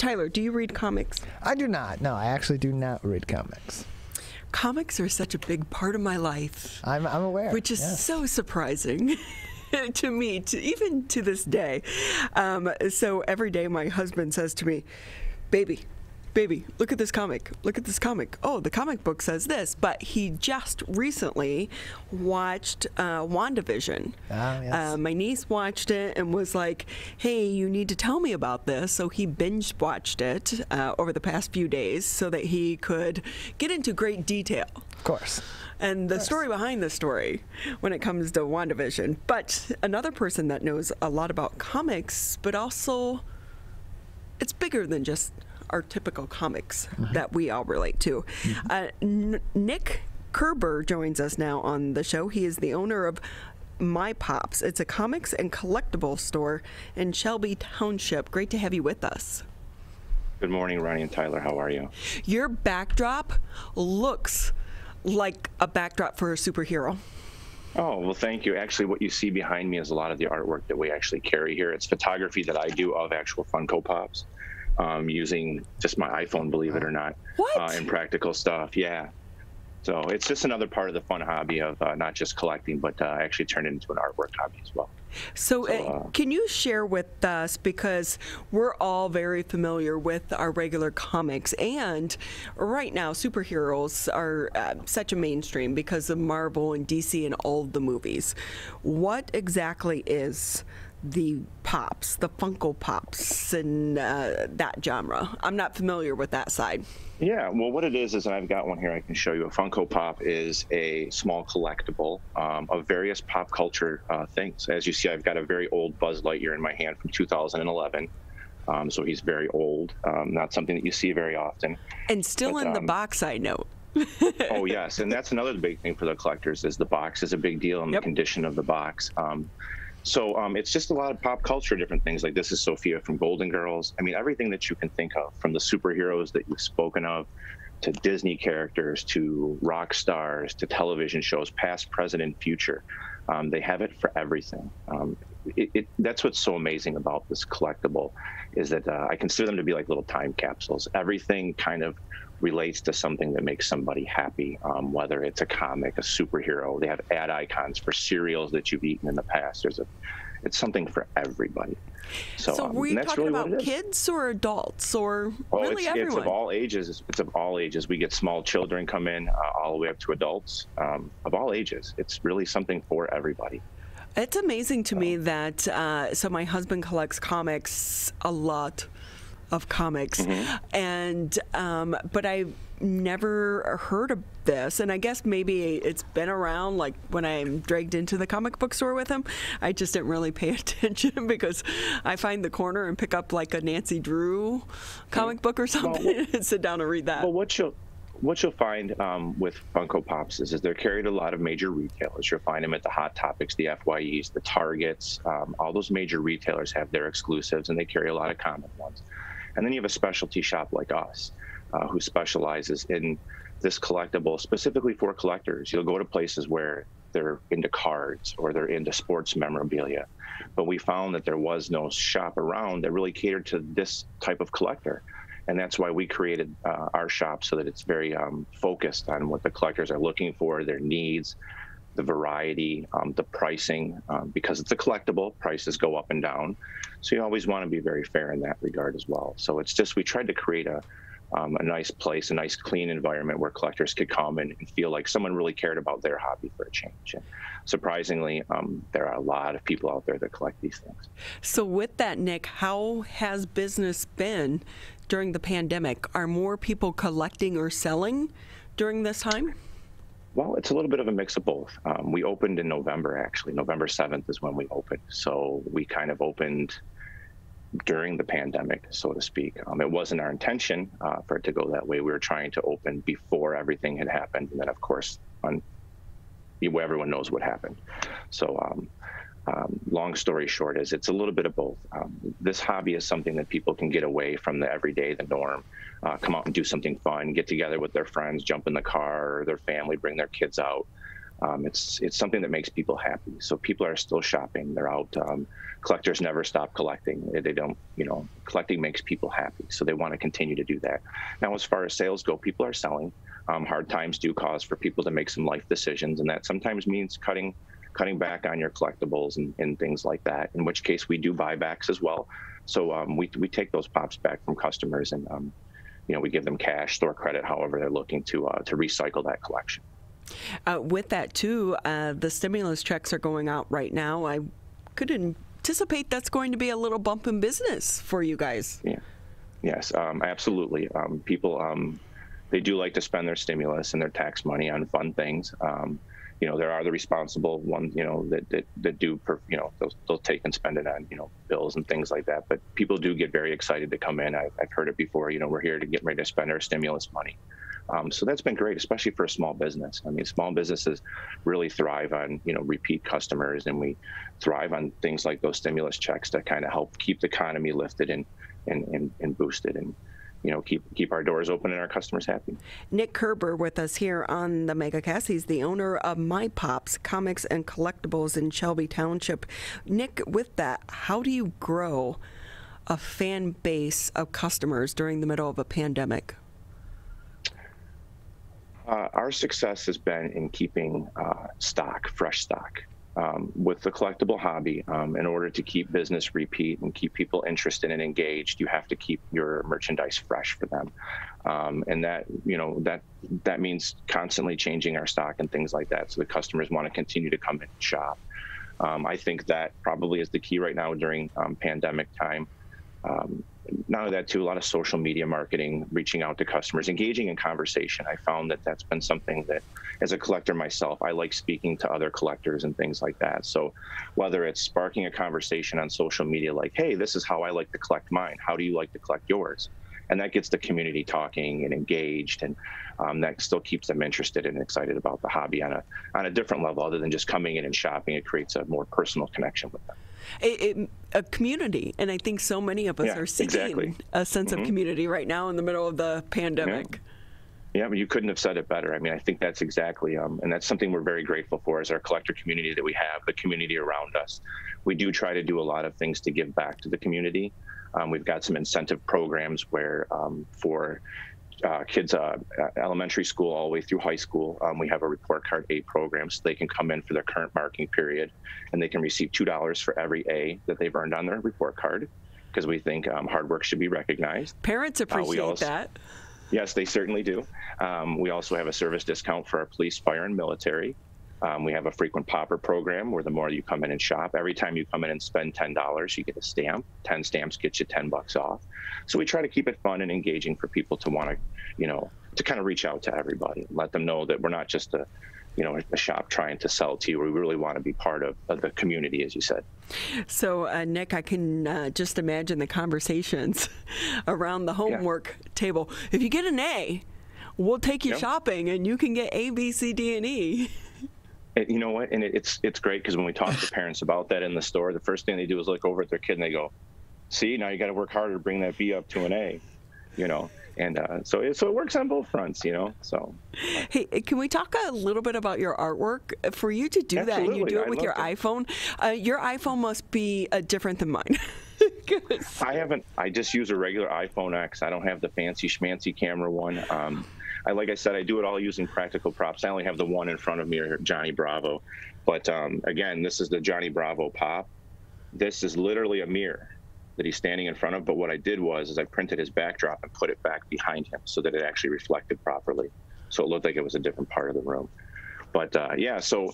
Tyler, do you read comics? I do not. No, I actually do not read comics. Comics are such a big part of my life. I'm aware. Which is so surprising to me, even to this day. So every day my husband says to me, baby, look at this comic. Look at this comic. Oh, the comic book says this. But he just recently watched WandaVision. Yes. My niece watched it and was like, hey, you need to tell me about this. So he binge watched it over the past few days so that he could get into great detail. Of course. And the story behind the story when it comes to WandaVision. But another person that knows a lot about comics, but also it's bigger than just our typical comics that we all relate to. Nick Koerber joins us now on the show. He is the owner of MiPOPS. It's a comics and collectible store in Shelby Township. Great to have you with us. Good morning, Ronnie and Tyler. How are you? Your backdrop looks like a backdrop for a superhero. Oh, well, thank you. Actually, what you see behind me is a lot of the artwork that we actually carry here. It's photography that I do of actual Funko Pops. Using just my iPhone, believe it or not. What? And practical stuff, yeah. So it's just another part of the fun hobby of not just collecting, but actually turn it into an artwork hobby as well. So can you share with us, because we're all very familiar with our regular comics, and right now superheroes are such a mainstream because of Marvel and DC and all of the movies. What exactly is the Pops, the Funko Pops, and that genre? I'm not familiar with that side. Yeah, well, what it is I've got one here I can show you. A Funko Pop is a small collectible of various pop culture things. As you see, I've got a very old Buzz Lightyear in my hand from 2011. So he's very old, not something that you see very often. And still in the box, I know. Oh, yes, and that's another big thing for the collectors is the box is a big deal, and the condition of the box. So it's just a lot of pop culture, different things. Like this is Sophia from Golden Girls. I mean, everything that you can think of, from the superheroes that you've spoken of, to Disney characters, to rock stars, to television shows, past, present, and future. They have it for everything. That's what's so amazing about this collectible, is that I consider them to be like little time capsules. Everything kind of relates to something that makes somebody happy, whether it's a comic, a superhero. They have ad icons for cereals that you've eaten in the past. It's something for everybody. So were you talking about kids or adults, or really everyone? It's of all ages. It's of all ages. We get small children come in all the way up to adults of all ages. It's really something for everybody. It's amazing to me that, so my husband collects comics, a lot of comics, and but I've never heard of this, and I guess maybe it's been around, like when I'm dragged into the comic book store with him, I just didn't really pay attention because I find the corner and pick up like a Nancy Drew comic book or something and sit down and read that. Well, what you'll find with Funko Pops is they're carried at a lot of major retailers. You'll find them at the Hot Topics, the FYEs, the Targets. All those major retailers have their exclusives, and they carry a lot of common ones. And then you have a specialty shop like us who specializes in this collectible specifically for collectors. You'll go to places where they're into cards or they're into sports memorabilia. But we found that there was no shop around that really catered to this type of collector. And that's why we created our shop, so that it's very focused on what the collectors are looking for, their needs, the variety, the pricing, because it's a collectible, prices go up and down. So you always want to be very fair in that regard as well. So it's just, we tried to create a nice place, a nice clean environment where collectors could come and feel like someone really cared about their hobby for a change. And surprisingly, there are a lot of people out there that collect these things. So with that, Nick, how has business been during the pandemic? Are more people collecting or selling during this time? Well, it's a little bit of a mix of both. We opened in November, actually. November 7th is when we opened. So we kind of opened during the pandemic, so to speak. It wasn't our intention for it to go that way. We were trying to open before everything had happened. And then, of course, everyone knows what happened. So long story short is it's a little bit of both. This hobby is something that people can get away from the everyday, the norm, come out and do something fun, get together with their friends, jump in the car, or their family, bring their kids out. It's something that makes people happy. So people are still shopping. They're out. Collectors never stop collecting. They don't, collecting makes people happy. So they want to continue to do that. Now, as far as sales go, people are selling. Hard times do cause for people to make some life decisions, and that sometimes means cutting back on your collectibles and things like that, in which case we do buybacks as well. So we take those pops back from customers, and we give them cash, store credit, however they're looking to recycle that collection. With that too, the stimulus checks are going out right now. I could anticipate that's going to be a little bump in business for you guys. Yeah. Yes, absolutely. People, they do like to spend their stimulus and their tax money on fun things. There are the responsible ones, that do, they'll take and spend it on, bills and things like that. But people do get very excited to come in. I've heard it before. We're here to get ready to spend our stimulus money. So that's been great, especially for a small business. I mean, small businesses really thrive on, repeat customers, and we thrive on things like those stimulus checks that kind of help keep the economy lifted and boosted, and keep our doors open and our customers happy. Nick Koerber with us here on the MegaCast. He's the owner of MiPOPs Comics and Collectibles in Shelby Township. Nick, with that, how do you grow a fan base of customers during the middle of a pandemic? Our success has been in keeping fresh stock. With the collectible hobby, in order to keep business repeat and keep people interested and engaged, you have to keep your merchandise fresh for them. And that means constantly changing our stock and things like that, so the customers want to continue to come in and shop. I think that probably is the key right now during pandemic time. Not only that, too, a lot of social media marketing, reaching out to customers, engaging in conversation. I found that that's been something that, as a collector myself, I like speaking to other collectors and things like that. So whether it's sparking a conversation on social media like, hey, this is how I like to collect mine. How do you like to collect yours? And that gets the community talking and engaged, and that still keeps them interested and excited about the hobby on a different level, other than just coming in and shopping. It creates a more personal connection with them. A community, and I think so many of us are seeking a sense of community right now in the middle of the pandemic. Yeah, but you couldn't have said it better. I mean, I think that's exactly, and that's something we're very grateful for, is our collector community that we have, the community around us. We do try to do a lot of things to give back to the community. We've got some incentive programs where for kids elementary school all the way through high school, we have a report card A program, so they can come in for their current marking period, and they can receive $2 for every A that they've earned on their report card, because we think hard work should be recognized. Parents appreciate that. Yes, they certainly do. We also have a service discount for our police, fire, and military. We have a frequent popper program where the more you come in and shop, every time you come in and spend $10, you get a stamp. 10 stamps get you $10 off. So we try to keep it fun and engaging for people to want to, to kind of reach out to everybody, let them know that we're not just a shop trying to sell to you. We really want to be part of the community, as you said. So, Nick, I can just imagine the conversations around the homework table. If you get an A, we'll take you shopping, and you can get A, B, C, D, and E. You know what? And it's great, because when we talk to parents about that in the store, the first thing they do is look over at their kid and they go, "See, now you got to work harder to bring that B up to an A," And so it works on both fronts, So. Hey, can we talk a little bit about your artwork? For you to do that, and you do it with your iPhone, your iPhone must be different than mine. I just use a regular iPhone X. I don't have the fancy schmancy camera one. Like I said, I do it all using practical props. I only have the one in front of me, or Johnny Bravo. But again, this is the Johnny Bravo pop. This is literally a mirror that he's standing in front of. But what I did was I printed his backdrop and put it back behind him so that it actually reflected properly. So it looked like it was a different part of the room. But so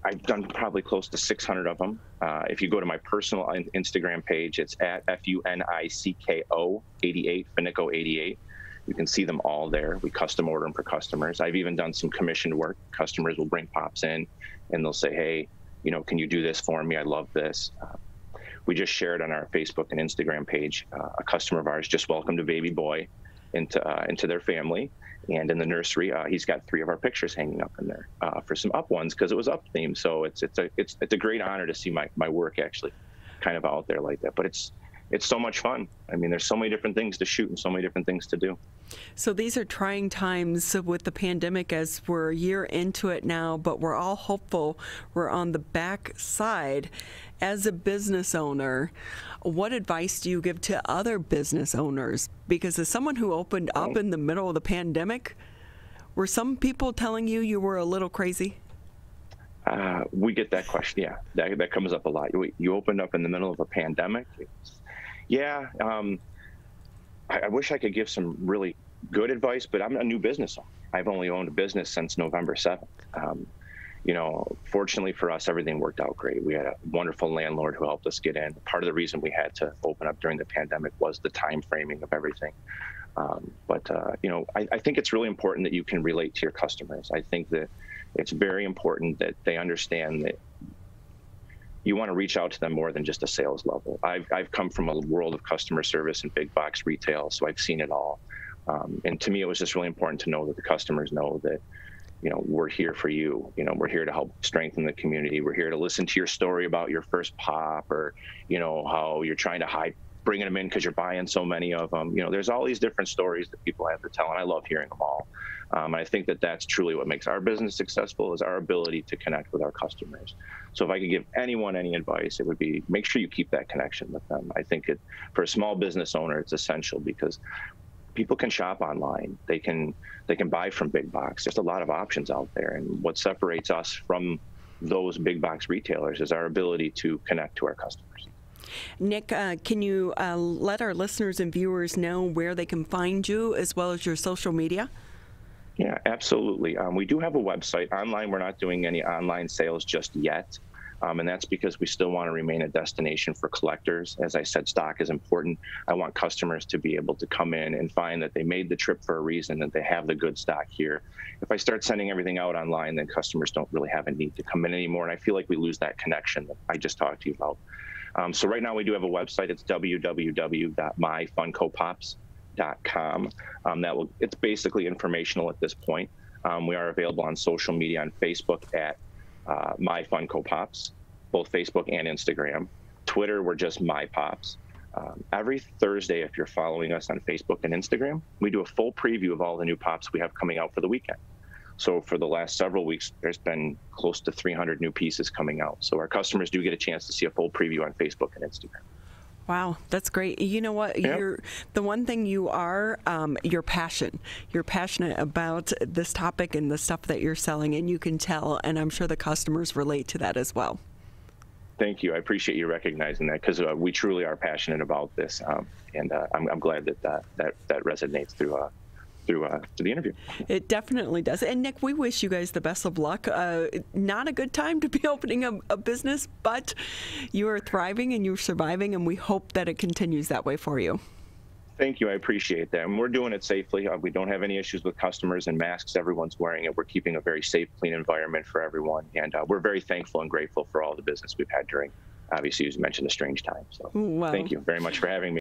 I've done probably close to 600 of them. If you go to my personal Instagram page, it's at FUNICKO 88, Funico 88. You can see them all there. We custom order them for customers. I've even done some commissioned work. Customers will bring pops in, and they'll say, "Hey, can you do this for me? I love this." We just shared on our Facebook and Instagram page, a customer of ours just welcomed a baby boy into their family, and in the nursery, he's got 3 of our pictures hanging up in there for some up ones, because it was up themed. So it's a great honor to see my work actually kind of out there like that. But it's it's so much fun. I mean, there's so many different things to shoot and so many different things to do. So these are trying times with the pandemic as we're a year into it now, but we're all hopeful we're on the back side. As a business owner, what advice do you give to other business owners? Because as someone who opened up in the middle of the pandemic, were some people telling you were a little crazy? We get that question. Yeah, that comes up a lot. You opened up in the middle of a pandemic. Yeah. I wish I could give some really good advice, but I'm a new business owner. I've only owned a business since November 7th. You know, fortunately for us, everything worked out great. We had a wonderful landlord who helped us get in. Part of the reason we had to open up during the pandemic was the time framing of everything. You know, I think it's really important that you can relate to your customers. I think that it's very important that they understand that you want to reach out to them more than just a sales level. I've come from a world of customer service and big box retail, so I've seen it all. And to me, it was just really important to know that the customers know that, you know, we're here for you. You know, we're here to help strengthen the community. We're here to listen to your story about your first pop, or, you know, how you're trying to hide bringing them in because you're buying so many of them. You know, there's all these different stories that people have to tell, and I love hearing them all. I think that that's truly what makes our business successful, is our ability to connect with our customers. So if I could give anyone any advice, it would be make sure you keep that connection with them. I think for a small business owner, it's essential, because people can shop online. They can buy from big box. There's a lot of options out there, and what separates us from those big box retailers is our ability to connect to our customers. Nick, can you let our listeners and viewers know where they can find you, as well as your social media? Yeah, absolutely. We do have a website. Online, we're not doing any online sales just yet. And that's because we still want to remain a destination for collectors. As I said, stock is important. I want customers to be able to come in and find that they made the trip for a reason, that they have the good stock here. If I start sending everything out online, then customers don't really have a need to come in anymore. And I feel like we lose that connection that I just talked to you about. So right now we do have a website. It's www.myfunkopops.com. It's basically informational at this point. We are available on social media, on Facebook at My Funko Pops, both Facebook and Instagram. Twitter, we're just MiPOPs. Every Thursday, if you're following us on Facebook and Instagram, we do a full preview of all the new pops we have coming out for the weekend. So for the last several weeks, there's been close to 300 new pieces coming out. So our customers do get a chance to see a full preview on Facebook and Instagram. Wow, that's great. You know what? Yep. The one thing you are, your passion. You're passionate about this topic and the stuff that you're selling, and you can tell, and I'm sure the customers relate to that as well. Thank you. I appreciate you recognizing that, because we truly are passionate about this, and I'm glad that resonates through the interview. It definitely does. And Nick, we wish you guys the best of luck. Not a good time to be opening a business, but you are thriving and you're surviving, and we hope that it continues that way for you. Thank you. I appreciate that. And we're doing it safely. We don't have any issues with customers and masks. Everyone's wearing it. We're keeping a very safe, clean environment for everyone. And we're very thankful and grateful for all the business we've had during, obviously, as you mentioned, a strange time. So wow. Thank you very much for having me.